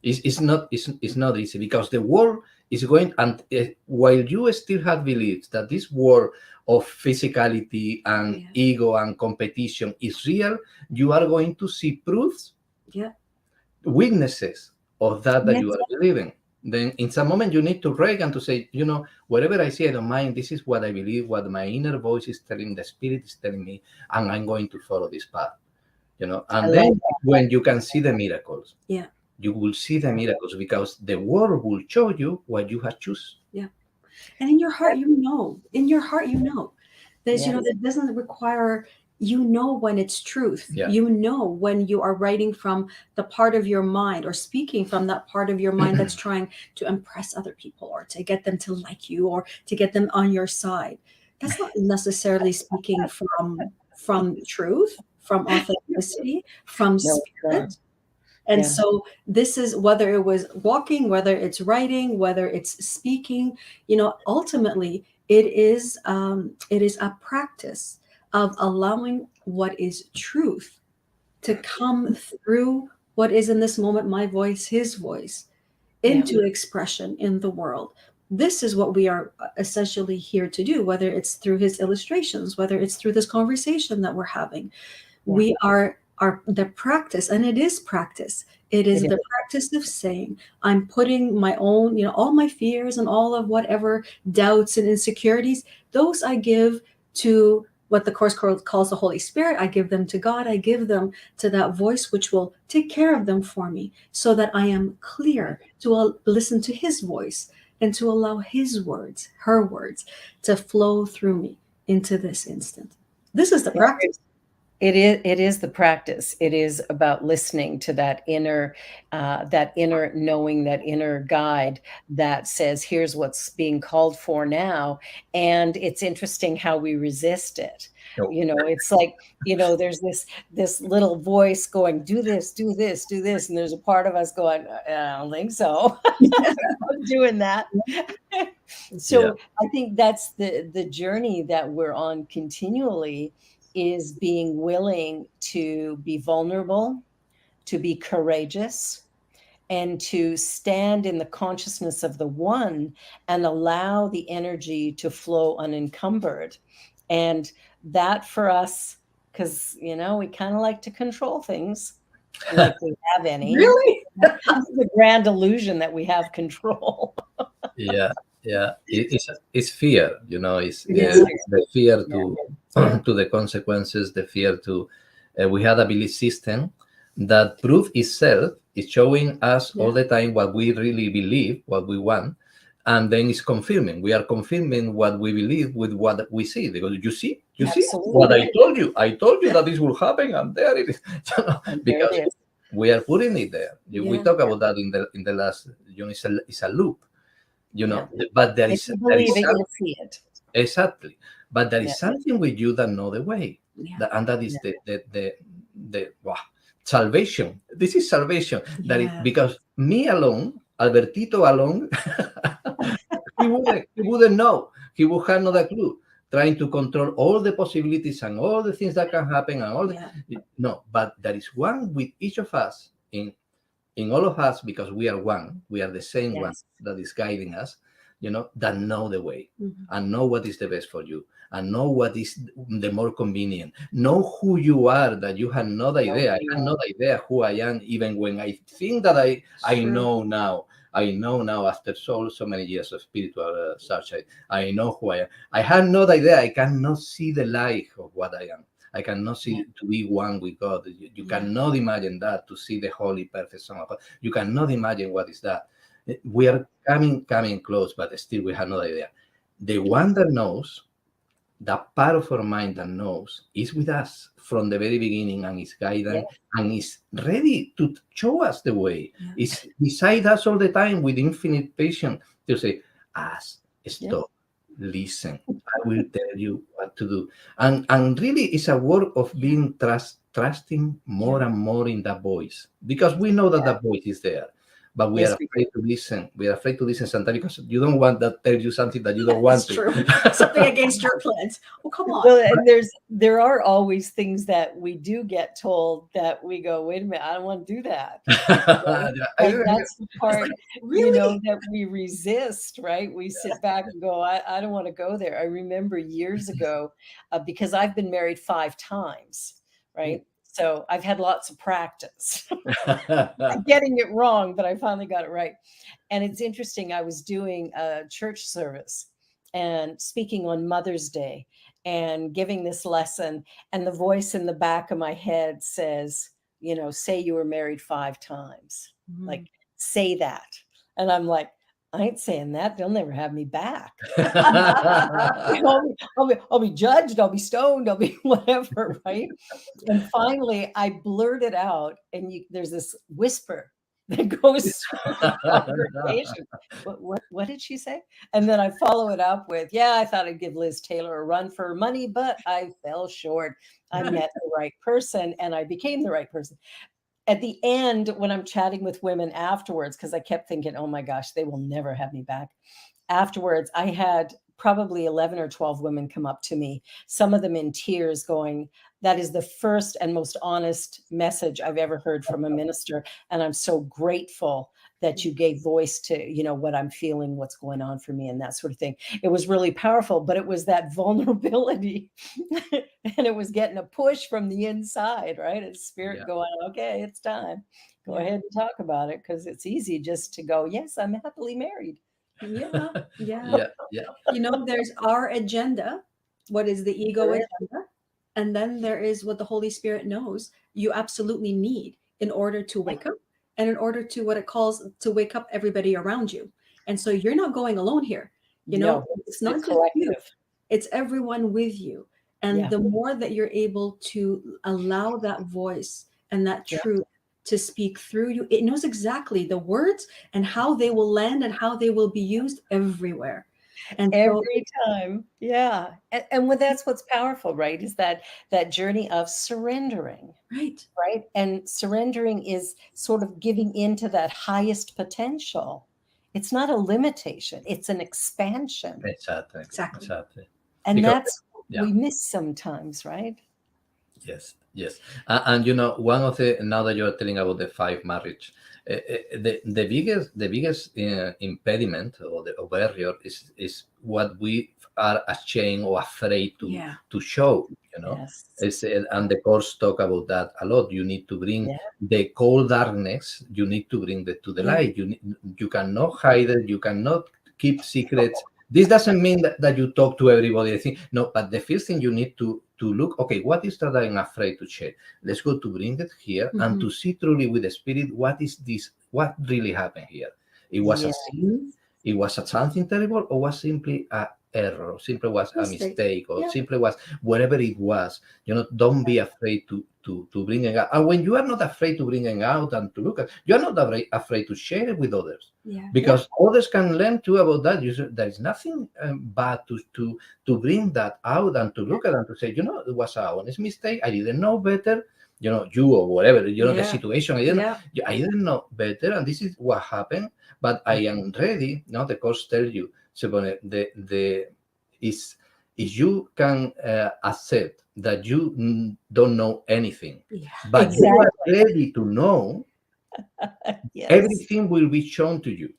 it's not easy because the world is going, and while you still have beliefs that this world of physicality and ego and competition is real, you are going to see proofs, witnesses of that you are believing. Then in some moment you need to break and to say, whatever I see, I don't mind. This is what I believe, what my inner voice is telling, the spirit is telling me, and I'm going to follow this path. And then when you can see the miracles, you will see the miracles because the world will show you what you have chosen. And in your heart, there's, that doesn't require, when it's truth, when you are writing from the part of your mind or speaking from that part of your mind that's trying to impress other people or to get them to like you or to get them on your side. That's not necessarily speaking from truth, from authenticity, from spirit. And Yeah. so this is, whether it was walking, whether it's writing, whether it's speaking, ultimately it is a practice of allowing what is truth to come through what is in this moment my voice, his voice, into expression in the world. This is what we are essentially here to do, whether it's through his illustrations, whether it's through this conversation that we're having. We are the practice, and it is practice. It is the practice of saying, I'm putting my own, all my fears and all of whatever doubts and insecurities, those I give to what the Course calls the Holy Spirit. I give them to God. I give them to that voice which will take care of them for me, so that I am clear to listen to his voice and to allow his words, her words, to flow through me into this instant. This is the practice. It is the practice. It is about listening to that inner knowing, that inner guide that says, here's what's being called for now. And it's interesting how we resist it. It's like, there's this little voice going, do this, do this, do this. And there's a part of us going, I don't think so. I'm doing that. So I think that's the journey that we're on continually, is being willing to be vulnerable, to be courageous, and to stand in the consciousness of the one and allow the energy to flow unencumbered. And that for us, because, we kind of like to control things, like we have any. Really? It's a grand illusion that we have control. Yeah. It's fear, it's the fear to the consequences, the fear to we had a belief system that proof itself is showing us all the time what we really believe, what we want, and then it's confirming. We are confirming what we believe with what we see. Because you see what I told you that this will happen, and there it is. Because we are putting it there. We talk about that in the last, it's a loop. But there is you'll see it. Exactly. But there is something with you that know the way. And that is the salvation. This is salvation. That is because me alone, Albertito alone, he wouldn't know. He would have not a clue. Trying to control all the possibilities and all the things that can happen and all no, but there is one with each of us in all of us, because we are one, we are the same one that is guiding us, that know the way and know what is the best for you and know what is the more convenient, know who you are, that you have no idea. I have no idea who I am, even when I think that I know now. I know now, after so many years of spiritual search, I know who I am. I have no idea. I cannot see the light of what I am. I cannot see to be one with God. You cannot imagine that, to see the holy, perfect Son of God. You cannot imagine what is that. We are coming close, but still we have no idea. The one that knows, that part of our mind that knows, is with us from the very beginning and is guiding and is ready to show us the way. It's beside us all the time with infinite patience to say, stop. Listen, I will tell you what to do. And really it's a work of being trusting more and more in that voice, because we know that that voice is there, but we are afraid to listen. We are afraid to listen sometimes because you don't want that tell you something that you don't want to. True. Something against your plans. Oh, come on. Well, and there are always things that we do get told that we go, wait a minute, I don't want to do that. That's the part, that we resist, right? We sit back and go, I don't want to go there. I remember years ago, because I've been married 5 times, right? So I've had lots of practice getting it wrong, but I finally got it right. And it's interesting. I was doing a church service and speaking on Mother's Day and giving this lesson. And the voice in the back of my head says, say you were married 5 times, like say that. And I'm like, I ain't saying that. They'll never have me back. I'll be judged. I'll be stoned. I'll be whatever, right? And finally, I blurted out, and there's this whisper that goes through the congregation. What did she say? And then I follow it up with, I thought I'd give Liz Taylor a run for her money, but I fell short. I met the right person, and I became the right person. at the end, when I'm chatting with women afterwards, because I kept thinking, oh my gosh, they will never have me back. Afterwards, I had probably 11 or 12 women come up to me, some of them in tears, going, that is the first and most honest message I've ever heard from a minister. And I'm so grateful that you gave voice to, you know, what I'm feeling, what's going on for me, and that sort of thing. It was really powerful, but it was that vulnerability and it was getting a push from the inside, right? A spirit going, okay, it's time. Go ahead and talk about it, because it's easy just to go, yes, I'm happily married. Yeah. Yeah. You know, there's our agenda. What is the ego agenda? And then there is what the Holy Spirit knows you absolutely need in order to wake up, and in order to what it calls to wake up everybody around you. And so you're not going alone here. You know, it's not just you, it's everyone with you. And the more that you're able to allow that voice and that truth to speak through you, it knows exactly the words and how they will land and how they will be used everywhere. And every time. Yeah. And well, that's what's powerful, right? Is that journey of surrendering. Right. And surrendering is sort of giving into that highest potential. It's not a limitation, it's an expansion. Exactly. And Because, that's we miss sometimes, right? Yes. And you know, one of the, now that you're telling about the 5 marriage, the biggest impediment or the barrier is what we are ashamed or afraid to show. You know, and the course talk about that a lot. You need to bring the cold darkness. You need to bring it to the light. You cannot hide it. You cannot keep secrets. This doesn't mean that you talk to everybody. No, but the first thing you need to look, okay, what is that I'm afraid to share? Let's go to bring it here and to see truly with the Spirit, what is this? What really happened here? It was a sin? It was something terrible, or was simply a error, or simply was a mistake, or simply was whatever it was. You know, don't be afraid to bring it out. And when you are not afraid to bring it out and to look at, you are not afraid to share it with others, because others can learn too about that. There is nothing bad to bring that out and to look at and to say, you know, it was a honest mistake. I didn't know better. You know, you or whatever, you know, the situation. I didn't know better, and this is what happened. But I am ready. Now the course tells you, so is you can accept that you don't know anything, but you are ready to know. Everything will be shown to you.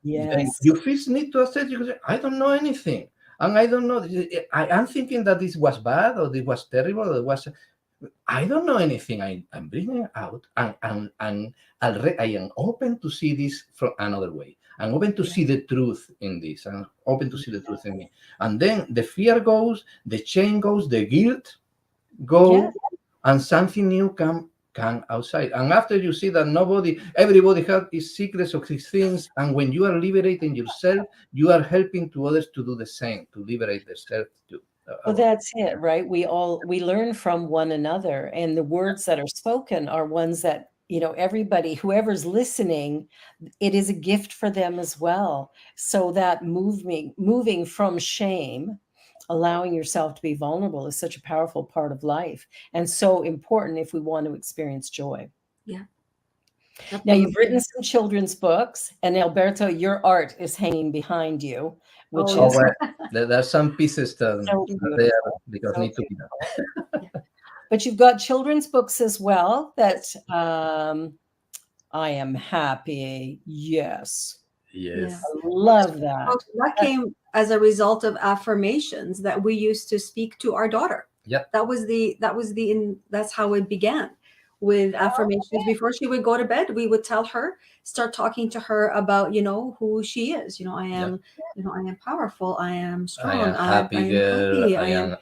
You first need to accept. You say, I don't know anything, and I don't know. I'm thinking that this was bad, or this was terrible, or it was. I don't know anything. I'm bringing it out, and I am open to see this from another way. I'm open to see the truth in this. I'm open to see the truth in me. And then the fear goes, the shame goes, the guilt goes, and something new come outside. And after you see that everybody has his secrets of his things, and when you are liberating yourself, you are helping to others to do the same, to liberate themselves too. Well, that's it, right? We learn from one another, and the words that are spoken are ones that, you know, everybody, whoever's listening, it is a gift for them as well. So that moving from shame, allowing yourself to be vulnerable, is such a powerful part of life, and so important if we want to experience joy. Now, you've written some children's books, and Alberto, your art is hanging behind you, which is well, there's some pieces that there because need to be done. But you've got children's books as well that I am happy. Yes. I love that. That came as a result of affirmations that we used to speak to our daughter. That's how it began, with affirmations. Before she would go to bed, we would tell her, start talking to her about, you know, who she is. You know, I am, you know, I am powerful. I am strong. I am happy girl. I am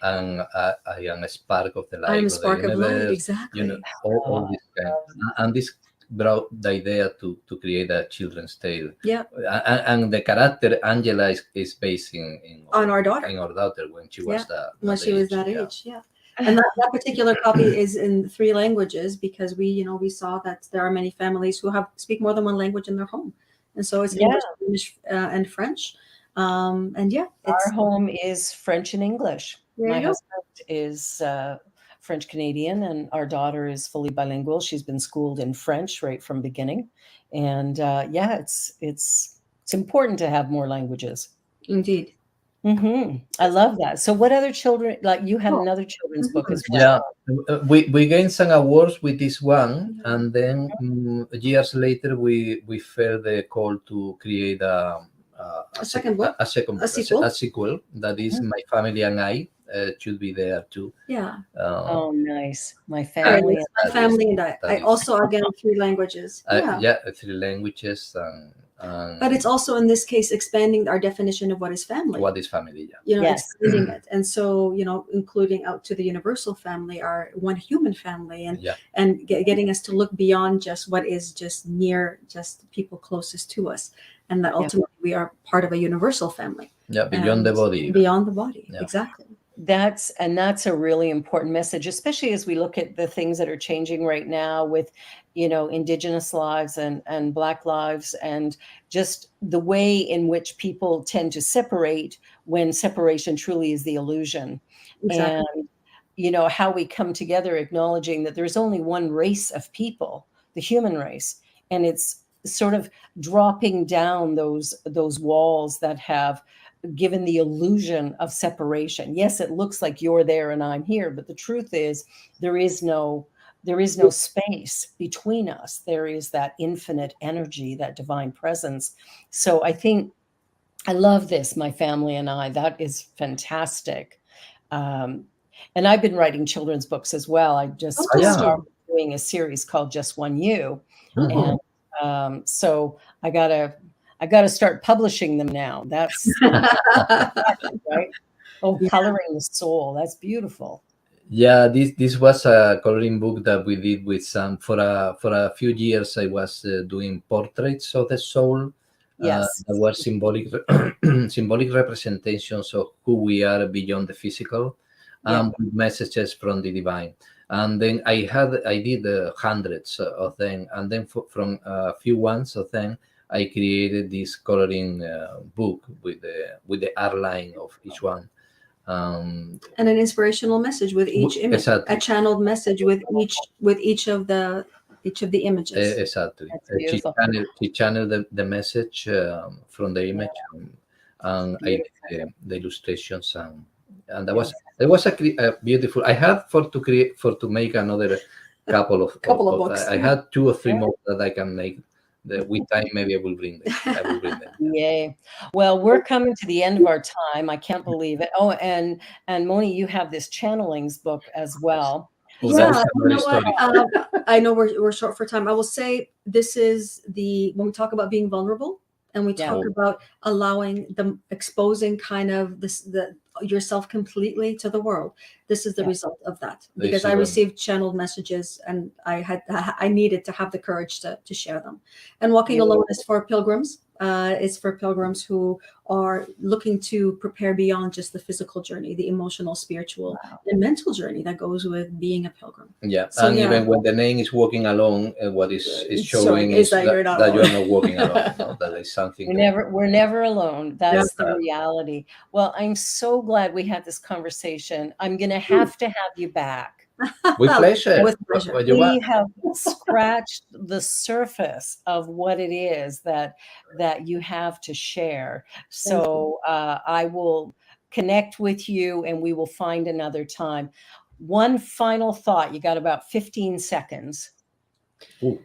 a spark of the light. I'm a spark of light. Exactly. You know, all this kind. And this brought the idea to create a children's tale. And the character Angela is based on our daughter. In our daughter when she was that age. And that particular copy is in 3 languages, because we saw that there are many families who speak more than one language in their home, and so it's English and French. Our home is French and English. My husband is French Canadian, and our daughter is fully bilingual. She's been schooled in French right from beginning, and yeah, it's important to have more languages. Indeed. I love that. So, what other children? Like you had another children's book as well. Yeah, we gained some awards with this one, and then years later we felt the call to create a second book, a sequel that is My Family and I should be there too. Yeah. Oh, nice. My family. My family and I also, again, 3 languages. Yeah, 3 languages. But it's also, in this case, expanding our definition of what is family. What is family, yeah. You know, Yes. expanding it. And so, you know, including out to the universal family, our one human family, and getting us to look beyond just what is just near, just people closest to us. And that ultimately we are part of a universal family. Yeah, beyond the body. Beyond the body, Yeah. exactly. That's a really important message, especially as we look at the things that are changing right now with, you know, Indigenous lives and Black lives, and just the way in which people tend to separate when separation truly is the illusion. Exactly. And, you know, how we come together acknowledging that there's only one race of people, the human race, and it's sort of dropping down those walls that have given the illusion of separation. Yes, it looks like you're there and I'm here, but the truth is there is no space between us. There is that infinite energy, that divine presence. So I think I love this, My Family and I. That is fantastic. And I've been writing children's books as well. I just started doing a series called Just One You. And so I gotta start publishing them now. That's right. Oh, Coloring the Soul. That's beautiful. Yeah, this was a coloring book that we did with some for a few years. I was doing portraits of the soul. Yes, that were symbolic representations of who we are beyond the physical, with messages from the divine. And then I did hundreds of them, and then from a few ones of them, I created this coloring book with the art line of each one, and an inspirational message with each image, exactly. a channeled message with each of the images. Exactly. She channeled the message from the image, and I did the illustrations, and that was a beautiful. I had to make another couple of books. I had 2 or 3 more that I can make. With time, maybe I will bring them. Yay. Well, we're coming to the end of our time. I can't believe it. Oh, and Mony, you have this channelings book as well. Yeah, you know what? I know we're short for time. I will say this is when we talk about being vulnerable, and we talk about allowing exposing kind of yourself completely to the world. This is the result of that, because I received channeled messages, and I needed to have the courage to share them. And Walking Alone is for pilgrims. It's for pilgrims who are looking to prepare beyond just the physical journey, the emotional, spiritual, and mental journey that goes with being a pilgrim. Yeah, so, and even when the name is Walking Alone, what is showing is that you're not walking alone. No? That is something. We're never alone. That's the reality. Well, I'm so glad we had this conversation. I'm going to have you back. With pleasure. We have scratched the surface of what it is that you have to share. So I will connect with you, and we will find another time. One final thought. You got about 15 seconds. Ooh.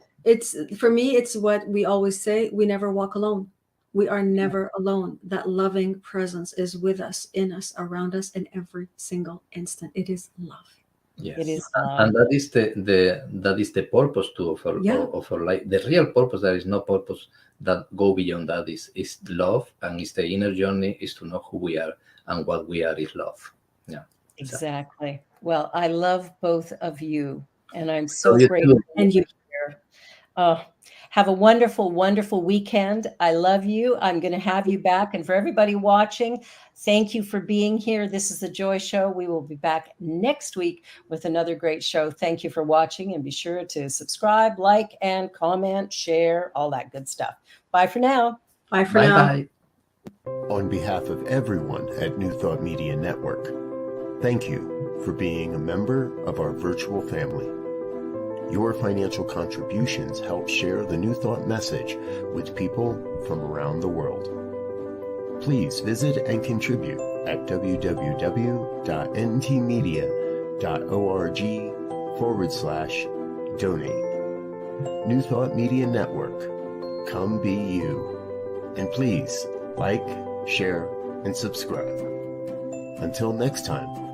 For me, it's what we always say: we never walk alone. We are never alone. That loving presence is with us, in us, around us, in every single instant. It is love. Yes. It is, and that is the purpose too of our life. The real purpose. There is no purpose that go beyond that. Is love, and is the inner journey. Is to know who we are, and what we are is love. Yeah, exactly. Well, I love both of you, and I'm so grateful. And you here. Have a wonderful, wonderful weekend. I love you. I'm going to have you back. And for everybody watching, thank you for being here. This is The Joy Show. We will be back next week with another great show. Thank you for watching, and be sure to subscribe, like, and comment, share, all that good stuff. Bye for now. Bye for now. Bye. On behalf of everyone at New Thought Media Network, thank you for being a member of our virtual family. Your financial contributions help share the New Thought message with people from around the world. Please visit and contribute at www.ntmedia.org/donate. New Thought Media Network. Come be you. And please like, share, and subscribe. Until next time.